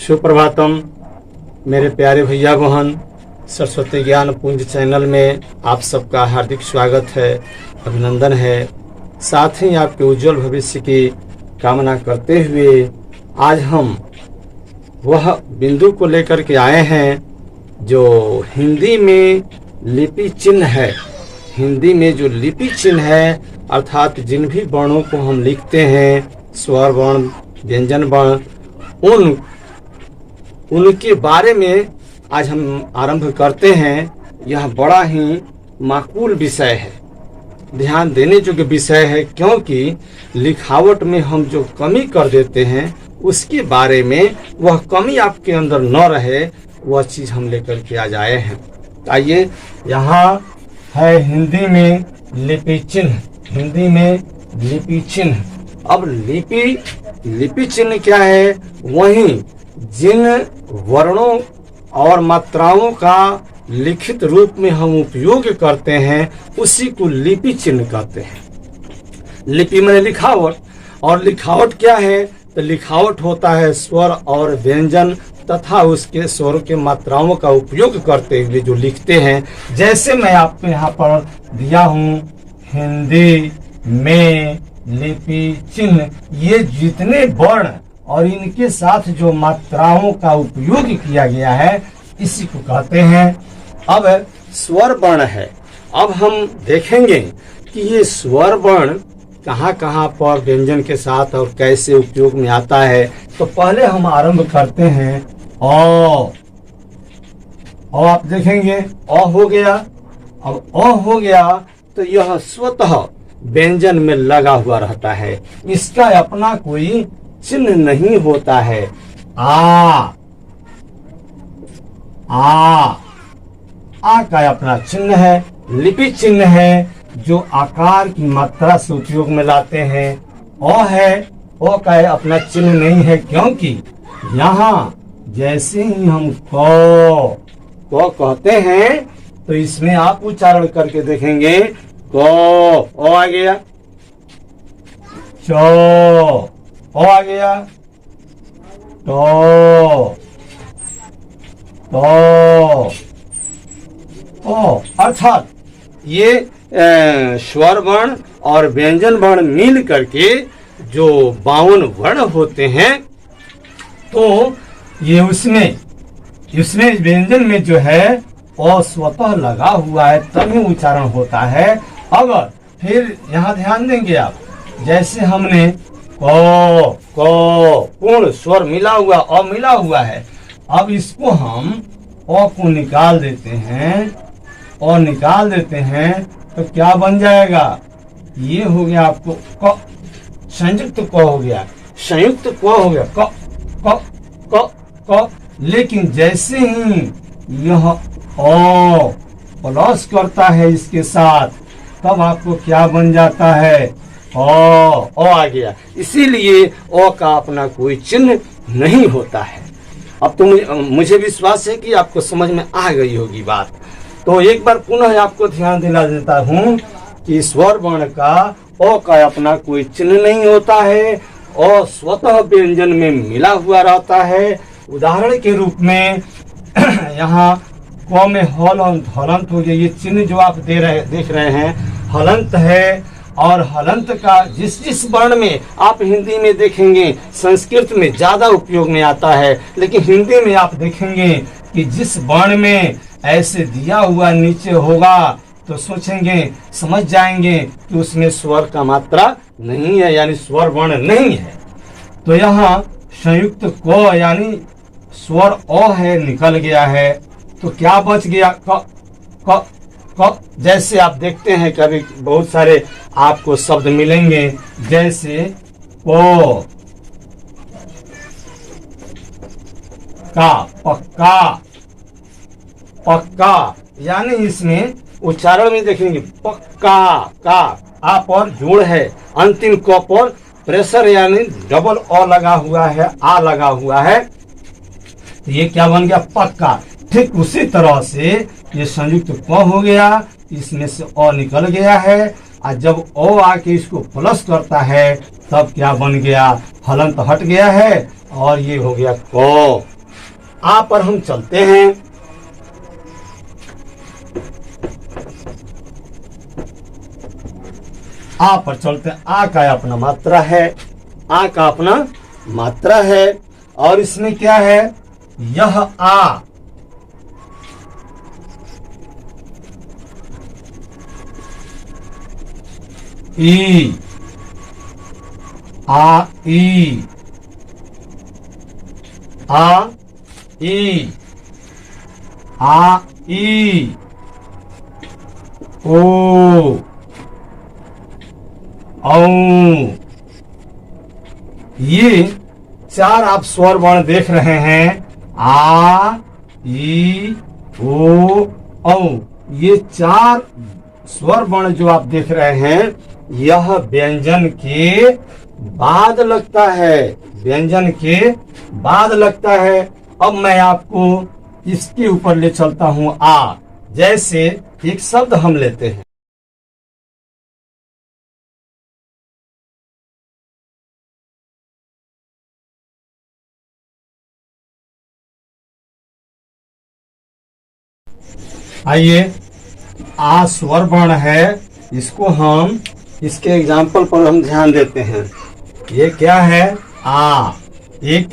सुप्रभातम मेरे प्यारे भैया बहन। सरस्वती ज्ञान पुंज चैनल में आप सबका हार्दिक स्वागत है, अभिनंदन है। साथ ही आपके उज्जवल भविष्य की कामना करते हुए आज हम वह बिंदु को लेकर के आए हैं जो हिंदी में लिपि चिन्ह है। हिंदी में जो लिपि चिन्ह है अर्थात जिन भी वर्णों को हम लिखते हैं, स्वर वर्ण, व्यंजन वर्ण, उनके बारे में आज हम आरंभ करते हैं। यह बड़ा ही माकूल विषय है, ध्यान देने योग्य विषय है, क्योंकि लिखावट में हम जो कमी कर देते हैं उसके बारे में, वह कमी आपके अंदर न रहे, वह चीज हम लेकर के आज आए हैं। आइए, यहाँ है हिंदी में लिपि चिन्ह। हिंदी में लिपि चिन्ह। अब लिपि चिन्ह क्या है? वहीं जिन वर्णों और मात्राओं का लिखित रूप में हम उपयोग करते हैं उसी को लिपि चिन्ह कहते हैं। लिपि में लिखावट, और लिखावट क्या है? तो लिखावट होता है स्वर और व्यंजन तथा उसके स्वर के मात्राओं का उपयोग करते हुए जो लिखते हैं। जैसे मैं आपको यहाँ पर दिया हूँ, हिंदी में लिपि चिन्ह, ये जितने वर्ण और इनके साथ जो मात्राओं का उपयोग किया गया है इसी को कहते हैं। अब स्वर वर्ण है। अब हम देखेंगे कि ये स्वर वर्ण कहाँ कहाँ पर व्यंजन के साथ और कैसे उपयोग में आता है। तो पहले हम आरंभ करते हैं अ। आप देखेंगे अ हो गया। अब अ हो गया तो यह स्वतः व्यंजन में लगा हुआ रहता है, इसका अपना कोई चिन्ह नहीं होता है। आ का अपना चिन्ह है, लिपि चिन्ह है जो आकार की मात्रा से उपयोग में लाते हैं। अ है, अ का अपना चिन्ह नहीं है, क्योंकि यहाँ जैसे ही हम क कहते हैं तो इसमें आप उच्चारण करके देखेंगे, क अ आ गया, च अ आ गया, तो अर्थात ये स्वर वर्ण और व्यंजन वर्ण मिल करके जो 52 वर्ण होते हैं, तो ये उसमें व्यंजन में जो है अ स्वतः लगा हुआ है, तभी उच्चारण होता है। अगर फिर यहाँ ध्यान देंगे आप, जैसे हमने क पूर्ण स्वर मिला हुआ, अ मिला हुआ है। अब इसको हम अ को निकाल देते हैं, तो क्या बन जाएगा? ये हो गया आपको क, संयुक्त क हो गया, संयुक्त क हो गया, क क क क। लेकिन जैसे ही यह अ प्लस करता है इसके साथ, तब आपको क्या बन जाता है? अ आ गया। इसीलिए अ का अपना कोई चिन्ह नहीं होता है। अब तो मुझे विश्वास है कि आपको समझ में आ गई होगी बात। तो एक बार पुनः आपको ध्यान दिला देता हूँ कि स्वर वर्ण का अ का अपना कोई चिन्ह नहीं होता है, अ स्वतः व्यंजन में मिला हुआ रहता है। उदाहरण के रूप में यहाँ क में हलंत हो गया। ये चिन्ह जो आप देख रहे हैं हलंत है, और हलंत का जिस वर्ण में आप हिंदी में देखेंगे, संस्कृत में ज्यादा उपयोग में आता है, लेकिन हिंदी में आप देखेंगे कि जिस वर्ण में ऐसे दिया हुआ नीचे होगा तो सोचेंगे, समझ जाएंगे कि उसमें स्वर का मात्रा नहीं है, यानी स्वर वर्ण नहीं है। तो यहाँ संयुक्त क यानी स्वर अ है, निकल गया है। तो क्या बच गया? क क क। जैसे आप देखते हैं कभी बहुत सारे आपको शब्द मिलेंगे, जैसे को का, पक्का, यानी इसमें उच्चारण में देखेंगे पक्का का, आ पर जोड़ है, अंतिम क पर प्रेशर यानी डबल अ लगा हुआ है, आ लगा हुआ है। तो ये क्या बन गया? पक्का। ठीक उसी तरह से ये संयुक्त क हो गया, इसमें से अ निकल गया है। और जब ओ आके इसको प्लस करता है तब क्या बन गया, हलन तो हट गया है और ये हो गया क। आ पर हम चलते हैं। आ पर चलते हैं। आ का अपना मात्रा है, आ का अपना मात्रा है और इसमें क्या है, यह आ ई, आ ई, आ ई, आ ई, ओ, औ। ये चार आप स्वर वर्ण देख रहे हैं, आ ई ओ औ। ये चार स्वर वर्ण जो आप देख रहे हैं, यह व्यंजन के बाद लगता है, व्यंजन के बाद लगता है। अब मैं आपको इसके ऊपर ले चलता हूं। आ जैसे एक शब्द हम लेते हैं, आइए आ स्वर वर्ण है, इसको हम इसके एग्जाम्पल पर हम ध्यान देते हैं। ये क्या है, आ। एक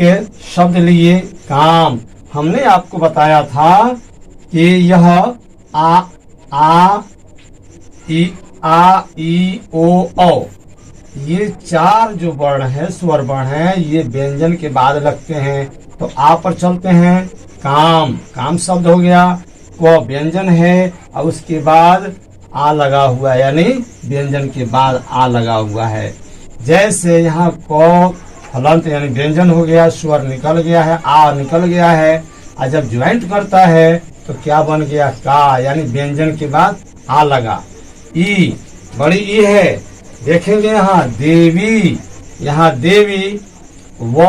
शब्द लिए काम, हमने आपको बताया था कि यह आ ई ओ औ, ये चार जो वर्ण है, स्वर वर्ण है, ये व्यंजन के बाद लगते हैं। तो आ पर चलते हैं। काम, काम शब्द हो गया, को व्यंजन है और उसके बाद आ लगा हुआ है, यानी व्यंजन के बाद आ लगा हुआ है। जैसे यहाँ को हलंत यानी व्यंजन हो गया, स्वर निकल गया है, आ निकल गया है और जब ज्वाइंट करता है तो क्या बन गया, का, यानी व्यंजन के बाद आ लगा। ई, बड़ी ई है, देखेंगे यहाँ देवी, यहाँ देवी व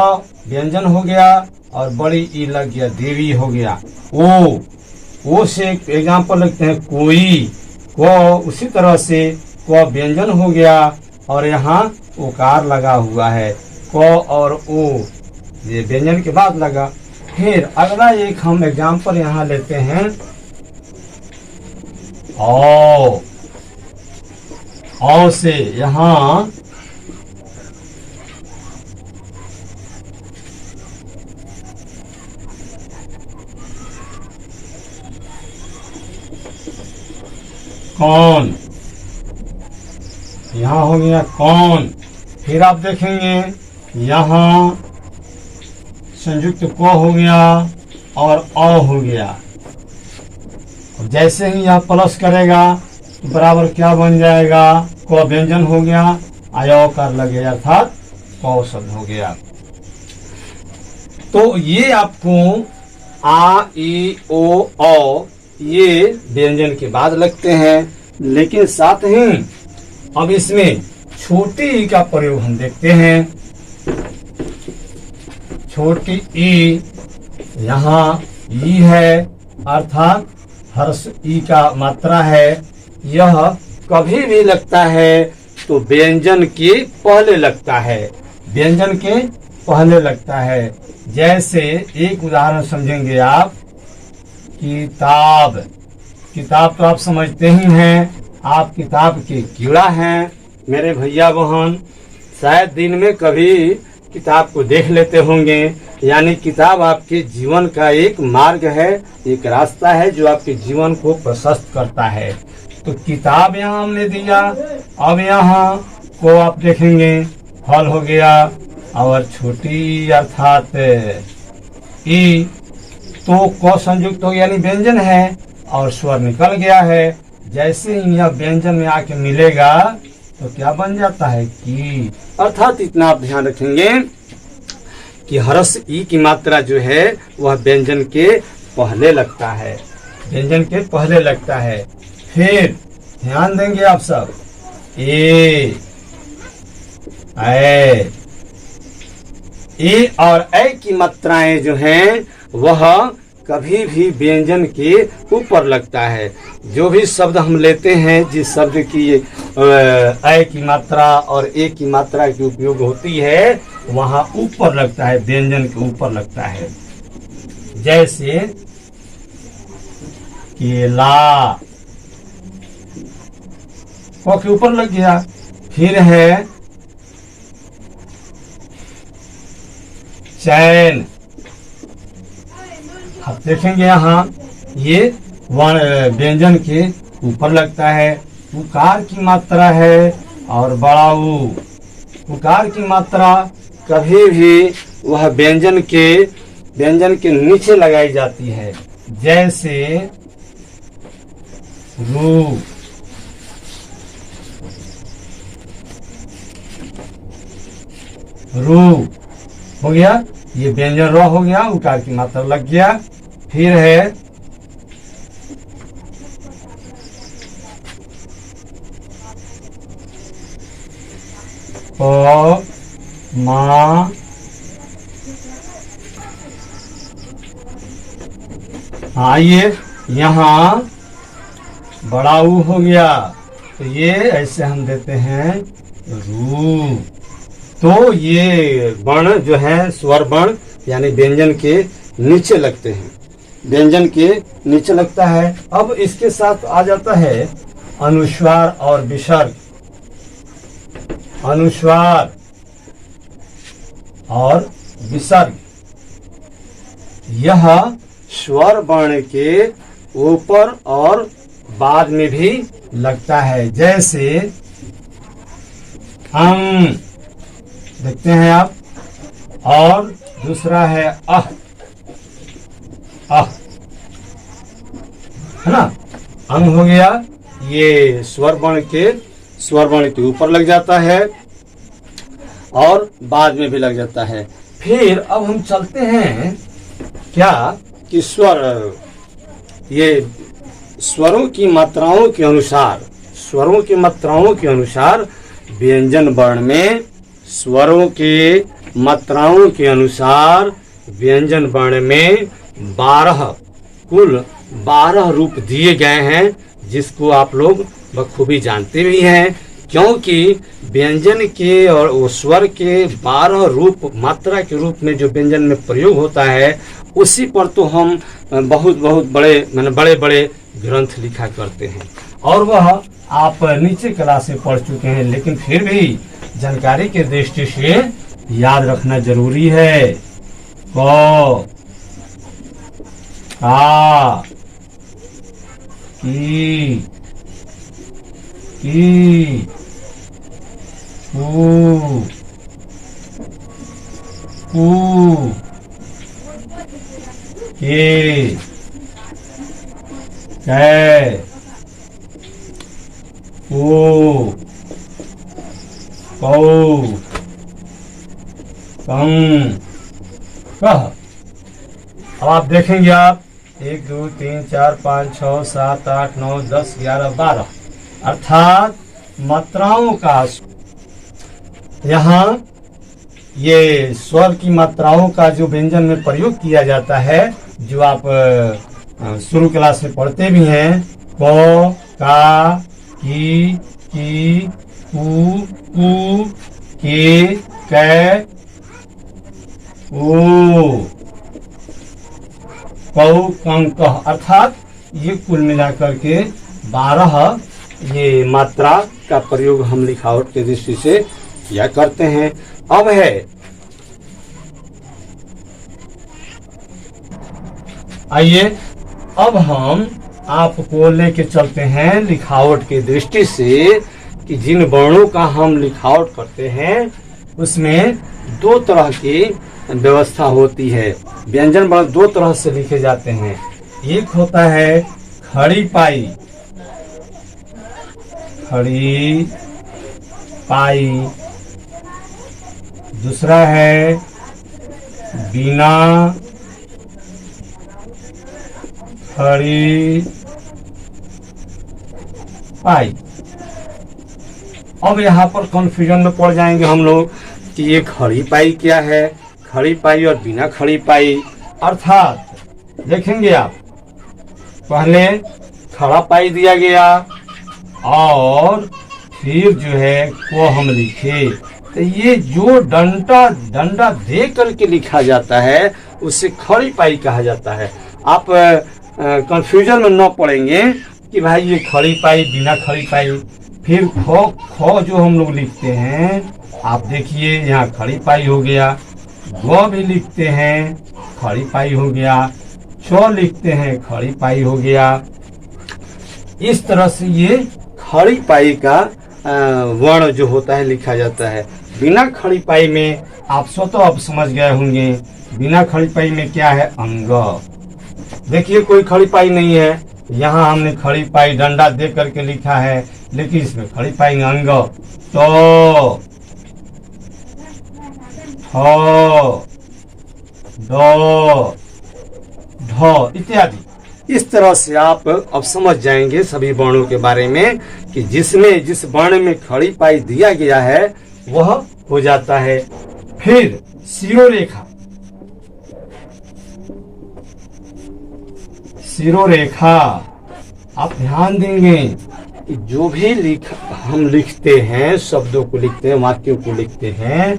व्यंजन हो गया और बड़ी ई लग गया, देवी हो गया। ओ से एग्जाम्पल लगते हैं कोई, को उसी तरह से को व्यंजन हो गया और यहाँ ओकार लगा हुआ है, को और ओ ये व्यंजन के बाद लगा। फिर अगला एक हम एग्जाम्पल यहाँ लेते हैं, औ से यहाँ कौन, यहाँ हो गया कौन। फिर आप देखेंगे यहाँ संयुक्त को हो गया और अ हो गया। जैसे ही यह प्लस करेगा तो बराबर क्या बन जाएगा, को व्यंजन हो गया, आयो कर लगे अर्थात कौ शब्द हो गया। तो ये आपको आ ई ओ औ ये व्यंजन के बाद लगते हैं, लेकिन साथ ही अब इसमें छोटी ई का प्रयोग हम देखते हैं। छोटी ई, यहाँ ई है अर्थात हर्ष ई का मात्रा है, यह कभी भी लगता है तो व्यंजन के पहले लगता है, व्यंजन के पहले लगता है। जैसे एक उदाहरण समझेंगे आप, किताब, किताब तो आप समझते ही हैं, आप किताब के कीड़ा हैं मेरे भैया बहन, शायद दिन में कभी किताब को देख लेते होंगे। यानी किताब आपके जीवन का एक मार्ग है, एक रास्ता है जो आपके जीवन को प्रशस्त करता है। तो किताब यहाँ हमने दिया, अब यहाँ को आप देखेंगे फल हो गया और छोटी अर्थात ई, तो को संयुक्त हो गया यानी व्यंजन है और स्वर निकल गया है। जैसे ही यह व्यंजन में आके मिलेगा तो क्या बन जाता है, की। अर्थात इतना आप ध्यान रखेंगे कि हर्ष ई की मात्रा जो है वह व्यंजन के पहले लगता है, व्यंजन के पहले लगता है। फिर ध्यान देंगे आप सब, ए और ए की मात्राएं जो हैं वह कभी भी व्यंजन के ऊपर लगता है। जो भी शब्द हम लेते हैं, जिस शब्द की अ की मात्रा और ए की मात्रा की उपयोग होती है, वहां ऊपर लगता है, व्यंजन के ऊपर लगता है। जैसे केला क के ऊपर लग गया। फिर है चैन। आप देखेंगे यहाँ ये व्यंजन के ऊपर लगता है। उकार की मात्रा है और बड़ा ऊ। उकार की मात्रा कभी भी वह व्यंजन के नीचे लगाई जाती है। जैसे रू। रू हो गया, ये व्यंजन र हो गया, उकार की मात्रा लग गया। फिर है प मा आइए, यहाँ बड़ा ऊ हो गया, तो ये ऐसे हम देते हैं रू। तो ये वर्ण जो है स्वर वर्ण यानी व्यंजन के नीचे लगते हैं, व्यंजन के नीचे लगता है। अब इसके साथ आ जाता है अनुस्वार और विसर्ग। अनुस्वार और विसर्ग यह स्वर वर्ण के ऊपर और बाद में भी लगता है। जैसे देखते हैं आप। और दूसरा है अह। है ना, अंग हो गया, ये स्वर वर्ण के ऊपर लग जाता है और बाद में भी लग जाता है। फिर अब हम चलते हैं क्या कि ये स्वरों की मात्राओं के अनुसार व्यंजन वर्ण में स्वरों के मात्राओं के अनुसार व्यंजन वर्ण में 12 रूप दिए गए हैं, जिसको आप लोग बखूबी जानते भी हैं। क्योंकि व्यंजन के और स्वर के 12 रूप मात्रा के रूप में जो व्यंजन में प्रयोग होता है, उसी पर तो हम बहुत बड़े ग्रंथ लिखा करते हैं और वह आप नीचे क्लास से पढ़ चुके हैं, लेकिन फिर भी जानकारी के दृष्टि से याद रखना जरूरी है। क आ की ऊ के कै ओ कौ कं कह। अब आप देखेंगे, आप 1 2 3 4 5 6 7 8 9 10 11 12 अर्थात मात्राओं का यहाँ ये स्वर की मात्राओं का जो व्यंजन में प्रयोग किया जाता है, जो आप शुरू क्लास में पढ़ते भी हैं। क का की कु के कै ओ कौ कं कह, अर्थात ये कुल मिलाकर के 12 ये मात्रा का प्रयोग हम लिखावट के दृष्टि से किया करते हैं। अब है आइए, अब हम आपको लेके चलते हैं लिखावट की दृष्टि से कि जिन वर्णों का हम लिखावट करते हैं उसमें 2 तरह की व्यवस्था होती है। व्यंजन वर्ण 2 तरह से लिखे जाते हैं। एक होता है खड़ी पाई, दूसरा है बिना खड़ी पाई। अब यहाँ पर कंफ्यूजन में पड़ जाएंगे हम लोग कि ये खड़ी पाई क्या है, खड़ी पाई और बिना खड़ी पाई। अर्थात देखेंगे आप, पहले खड़ा पाई दिया गया और फिर जो है को हम लिखे। तो ये जो डंडा दे करके लिखा जाता है उसे खड़ी पाई कहा जाता है। आप कंफ्यूजन में न पड़ेंगे कि भाई ये खड़ी पाई बिना खड़ी पाई। फिर खो जो हम लोग लिखते हैं, आप देखिए यहाँ खड़ी पाई हो गया, ग भी लिखते हैं खड़ी पाई हो गया, छ लिखते हैं खड़ी पाई हो गया। इस तरह से ये खड़ी पाई का वर्ण जो होता है लिखा जाता है। बिना खड़ी पाई में आप स्वतः अब समझ गए होंगे, बिना खड़ी पाई में क्या है, अंग। देखिए कोई खड़ी पाई नहीं है, यहाँ हमने खड़ी पाई डंडा दे करके लिखा है, लेकिन इसमें खड़ी पाई अंग, तो ठ दो ढ इत्यादि। इस तरह से आप अब समझ जाएंगे सभी वर्णों के बारे में कि जिसमें जिस वर्ण में खड़ी पाई दिया गया है वह हो जाता है। फिर शिरोरेखा, शिरोरेखा आप ध्यान देंगे कि जो भी हम लिखते हैं, शब्दों को लिखते हैं, वाक्यों को लिखते हैं,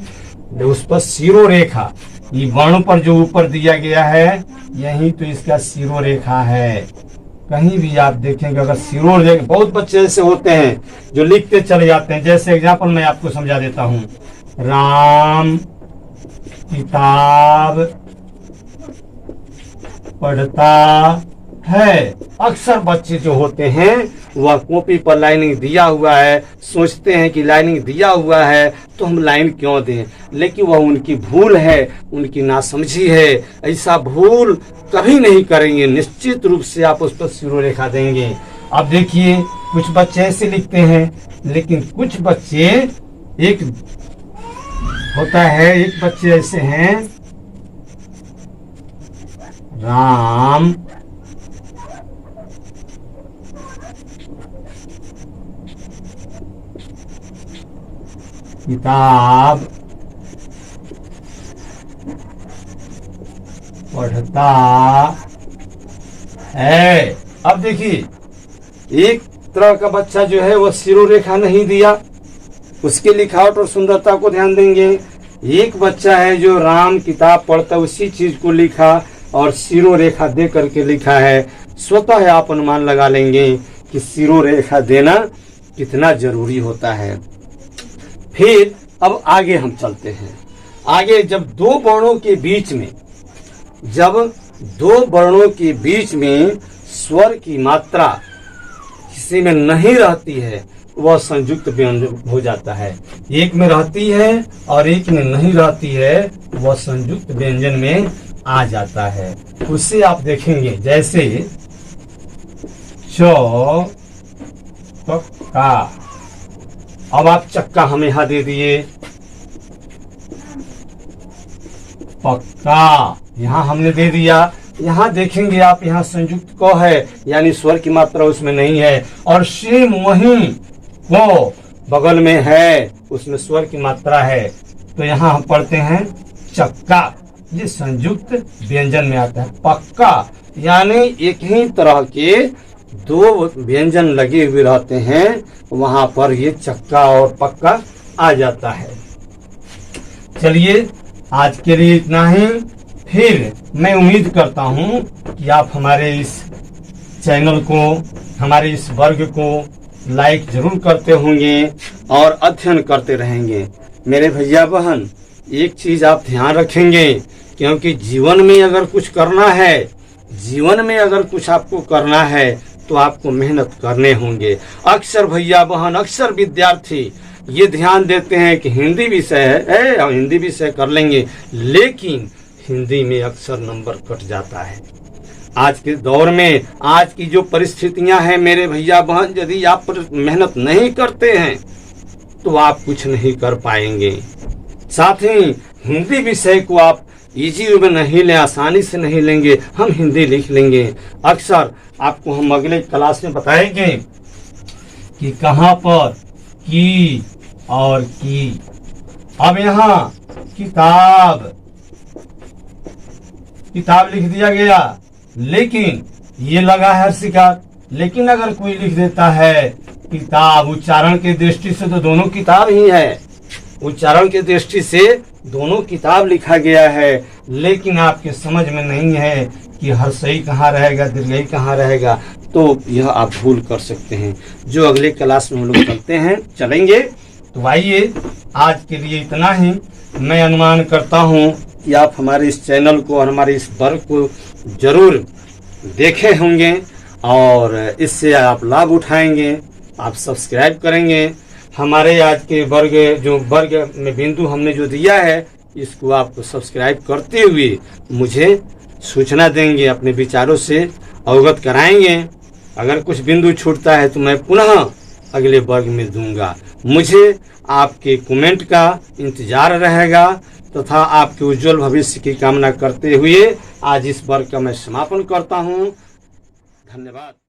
उस पर शिरोरेखा, ये वर्ण पर जो ऊपर दिया गया है यही तो इसका शिरोरेखा है। कहीं भी आप देखेंगे अगर शिरोरेखा, बहुत बच्चे ऐसे होते हैं जो लिखते चले जाते हैं। जैसे एग्जाम्पल मैं आपको समझा देता हूँ, राम किताब पढ़ता है। अक्सर बच्चे जो होते हैं वह कॉपी पर लाइनिंग दिया हुआ है, सोचते हैं कि लाइनिंग दिया हुआ है तो हम लाइन क्यों दें, लेकिन वह उनकी भूल है, उनकी नासमझी है। ऐसा भूल कभी नहीं करेंगे, निश्चित रूप से आप उस पर शिरोरेखा देंगे। अब देखिए कुछ बच्चे ऐसे लिखते हैं, लेकिन कुछ बच्चे एक होता है, एक बच्चे ऐसे हैं, राम किताब पढ़ता है। अब देखिए एक तरह का बच्चा जो है वह शिरोरेखा नहीं दिया, उसके लिखावट और सुंदरता को ध्यान देंगे। एक बच्चा है जो राम किताब पढ़ता, उसी चीज को लिखा और शिरोरेखा दे करके लिखा है। स्वतः आप अनुमान लगा लेंगे कि शिरोरेखा देना कितना जरूरी होता है। फिर अब आगे हम चलते हैं। आगे जब दो वर्णों के बीच में स्वर की मात्रा किसी में नहीं रहती है वह संयुक्त व्यंजन हो जाता है। एक में रहती है और एक में नहीं रहती है, वह संयुक्त व्यंजन में आ जाता है। उससे आप देखेंगे जैसे चौका। अब आप चक्का हमें यहाँ दे दिए, पक्का यहाँ हमने दे दिया। यहाँ देखेंगे आप, यहाँ संयुक्त क है, यानी स्वर की मात्रा उसमें नहीं है, और सेम वहीं को बगल में है, उसमें स्वर की मात्रा है। तो यहाँ हम पढ़ते हैं चक्का, ये संयुक्त व्यंजन में आता है। पक्का यानी एक ही तरह के दो व्यंजन लगे हुए रहते हैं, वहां पर ये चक्का और पक्का आ जाता है। चलिए आज के लिए इतना ही। फिर मैं उम्मीद करता हूं कि आप हमारे इस चैनल को, हमारे इस वर्ग को लाइक जरूर करते होंगे और अध्ययन करते रहेंगे। मेरे भैया बहन, एक चीज आप ध्यान रखेंगे, क्योंकि जीवन में अगर कुछ करना है, जीवन में अगर कुछ आपको करना है तो आपको मेहनत करने होंगे। अक्सर भैया बहन, अक्सर विद्यार्थी ये ध्यान देते हैं कि हिंदी विषय है, हम हिंदी विषय कर लेंगे, लेकिन हिंदी में अक्सर नंबर कट जाता है। आज के दौर में, आज की जो परिस्थितियां हैं मेरे भैया बहन, यदि आप मेहनत नहीं करते हैं तो आप कुछ नहीं कर पाएंगे। साथ ही हिंदी विषय को आप इजी वे में नहीं लें, आसानी से नहीं लेंगे। हम हिंदी लिख लेंगे। अक्सर आपको हम अगले क्लास में बताएंगे कि कहाँ पर की और की। अब यहाँ किताब लिख दिया गया, लेकिन ये लगा है शिकार। लेकिन अगर कोई लिख देता है किताब, उच्चारण की दृष्टि से तो दोनों किताब ही है, उच्चारण की दृष्टि से दोनों किताब लिखा गया है, लेकिन आपके समझ में नहीं है कि हर्षई कहाँ रहेगा, दीर्घई कहाँ रहेगा, तो यह आप भूल कर सकते हैं। जो अगले क्लास में हम लोग चलेंगे। तो आइए आज के लिए इतना ही। मैं अनुमान करता हूँ कि आप हमारे इस चैनल को और हमारे इस वर्ग को जरूर देखे होंगे और इससे आप लाभ उठाएंगे, आप सब्सक्राइब करेंगे। हमारे आज के वर्ग में बिंदु हमने जो दिया है, इसको आप सब्सक्राइब करते हुए मुझे सूचना देंगे, अपने विचारों से अवगत कराएंगे। अगर कुछ बिंदु छूटता है तो मैं पुनः अगले वर्ग में दूंगा। मुझे आपके कमेंट का इंतजार रहेगा तथा आपके उज्जवल भविष्य की कामना करते हुए आज इस वर्ग का मैं समापन करता हूँ। धन्यवाद।